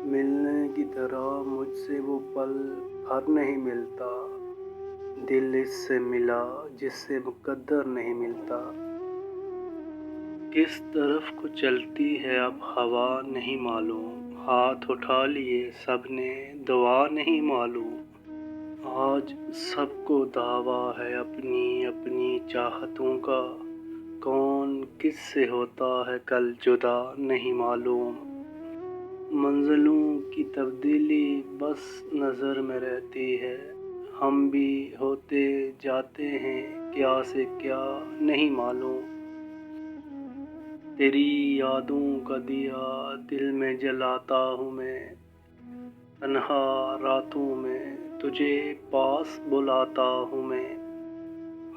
ملنے کی طرح مجھ سے وہ پل بھر نہیں ملتا، دل اس سے ملا جس سے مقدر نہیں ملتا۔ کس طرف کو چلتی ہے اب ہوا نہیں معلوم، ہاتھ اٹھا لیے سب نے دعا نہیں معلوم۔ آج سب کو دعویٰ ہے اپنی اپنی چاہتوں کا، کون کس سے ہوتا ہے کل جدا نہیں معلوم۔ منزلوں کی تبدیلی بس نظر میں رہتی ہے، ہم بھی ہوتے جاتے ہیں کیا سے کیا نہیں معلوم۔ تیری یادوں کا دیا دل میں جلاتا ہوں میں، تنہا راتوں میں تجھے پاس بلاتا ہوں میں۔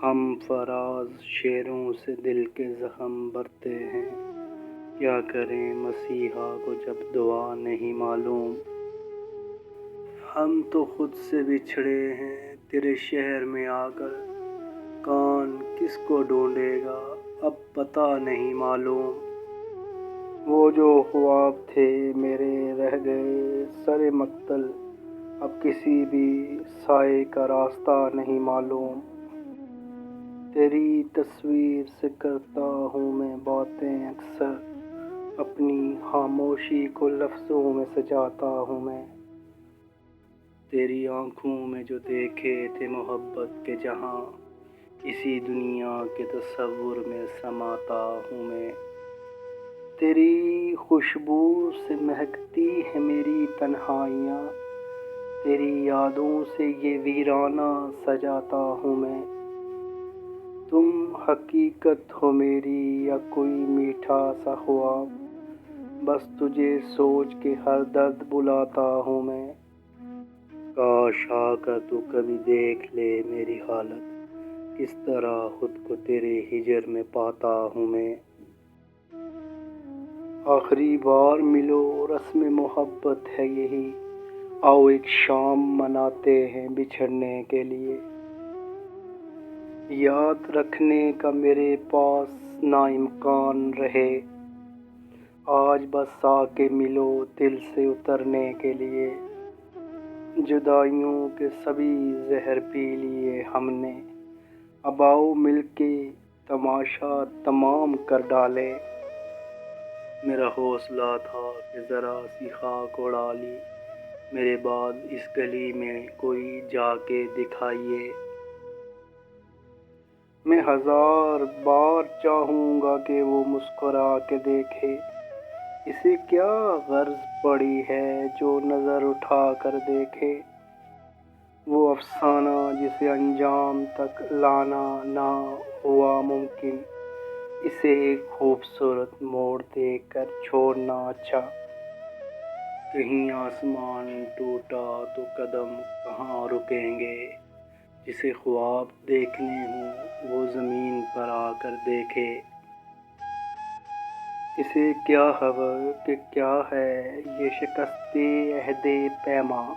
ہم فراز شعروں سے دل کے زخم بھرتے ہیں، کیا کریں مسیحا کو جب دعا نہیں معلوم۔ ہم تو خود سے بچھڑے ہیں تیرے شہر میں آ کر، کون کس کو ڈھونڈے گا اب پتہ نہیں معلوم۔ وہ جو خواب تھے میرے رہ گئے سر مقتل، اب کسی بھی سائے کا راستہ نہیں معلوم۔ تیری تصویر سے کرتا ہوں میں باتیں اکثر، اپنی خاموشی کو لفظوں میں سجاتا ہوں میں۔ تیری آنکھوں میں جو دیکھے تھے محبت کے جہاں، اسی دنیا کے تصور میں سماتا ہوں میں۔ تیری خوشبو سے مہکتی ہے میری تنہائیاں، تیری یادوں سے یہ ویرانہ سجاتا ہوں میں۔ تم حقیقت ہو میری یا کوئی میٹھا سا خواب، بس تجھے سوچ کے ہر درد بلاتا ہوں میں۔ کاش آ کر تو کبھی دیکھ لے میری حالت، کس طرح خود کو تیرے ہجر میں پاتا ہوں میں۔ آخری بار ملو رسم محبت ہے یہی، آؤ ایک شام مناتے ہیں بچھڑنے کے لیے۔ یاد رکھنے کا میرے پاس نا امکان رہے، آج بس آ کے ملو دل سے اترنے کے لیے۔ جدائیوں کے سبھی زہر پی لیے ہم نے، اب آؤ مل کے تماشا تمام کر ڈالے۔ میرا حوصلہ تھا کہ ذرا سی خاک اڑا لی، میرے بعد اس گلی میں کوئی جا کے دکھائیے۔ میں ہزار بار چاہوں گا کہ وہ مسکرا کے دیکھے، اسے کیا غرض پڑی ہے جو نظر اٹھا کر دیکھے۔ وہ افسانہ جسے انجام تک لانا نہ ہوا ممکن، اسے ایک خوبصورت موڑ دیکھ کر چھوڑنا اچھا۔ کہیں آسمان ٹوٹا تو قدم کہاں رکیں گے، جسے خواب دیکھنے ہوں وہ زمین پر آ کر دیکھے۔ اسے کیا خبر کہ کیا ہے یہ شکست عہد پیماں،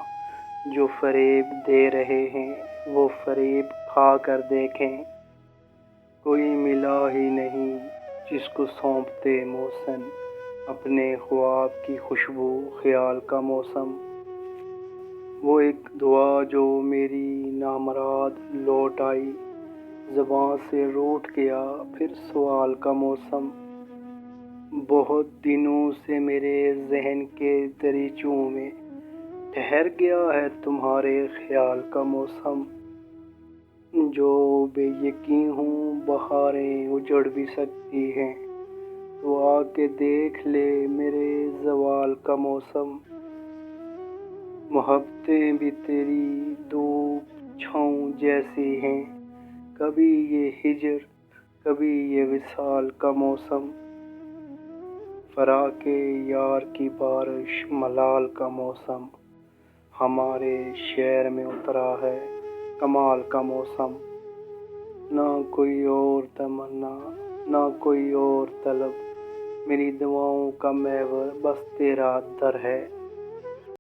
جو فریب دے رہے ہیں وہ فریب کھا کر دیکھیں۔ کوئی ملا ہی نہیں جس کو سونپتے محسن، اپنے خواب کی خوشبو خیال کا موسم۔ وہ ایک دعا جو میری نامراد لوٹ آئی، زباں سے روٹھ گیا پھر سوال کا موسم۔ بہت دنوں سے میرے ذہن کے دریچوں میں ٹھہر گیا ہے تمہارے خیال کا موسم۔ جو بے یقین ہوں بہاریں اجڑ بھی سکتی ہیں، تو آ کے دیکھ لے میرے زوال کا موسم۔ محبتیں بھی تیری دھوپ چھاؤں جیسی ہیں، کبھی یہ ہجر کبھی یہ وصال کا موسم۔ فراق یار کی بارش ملال کا موسم، ہمارے شہر میں اترا ہے کمال کا موسم۔ نہ کوئی اور تمنا نہ کوئی اور طلب، میری دعاؤں کا محور بس تیرا در ہے۔